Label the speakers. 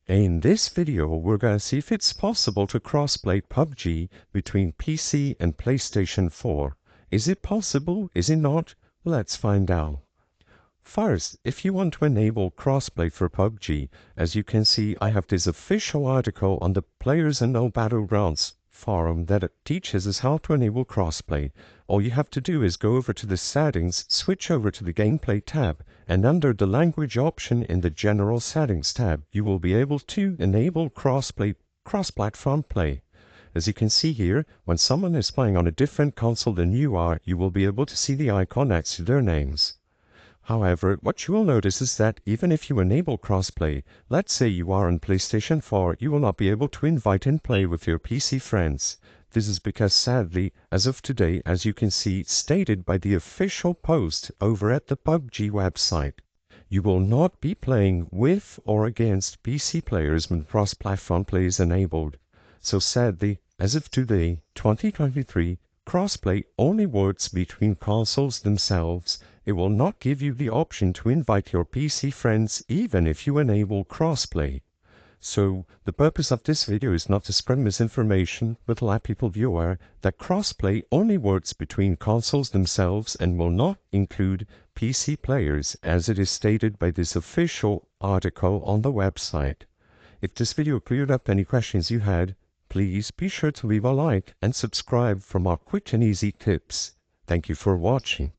Speaker 1: In this video, we're gonna see if it's possible to crossplay PUBG between PC and PlayStation 4. Is it possible? Is it not? Let's find out. First, if you want to enable crossplay for PUBG, as you can see, I have this official article on the Players and No Battlegrounds forum that teaches us how to enable crossplay. All you have to do is go over to the settings, switch over to the gameplay tab, and under the language option in the general settings tab, you will be able to enable cross-platform play. As you can see here, when someone is playing on a different console than you are, you will be able to see the icon next to their names. However, what you will notice is that even if you enable crossplay, let's say you are on PlayStation 4, you will not be able to invite and play with your PC friends. This is because sadly, as of today, as you can see, stated by the official post over at the PUBG website, you will not be playing with or against PC players when cross-platform play is enabled. So sadly, as of today, 2023, crossplay only works between consoles themselves. It will not give you the option to invite your PC friends even if you enable crossplay. So, the purpose of this video is not to spread misinformation, but to let people be aware that crossplay only works between consoles themselves and will not include PC players, as it is stated by this official article on the website. If this video cleared up any questions you had, please be sure to leave a like and subscribe for more quick and easy tips. Thank you for watching.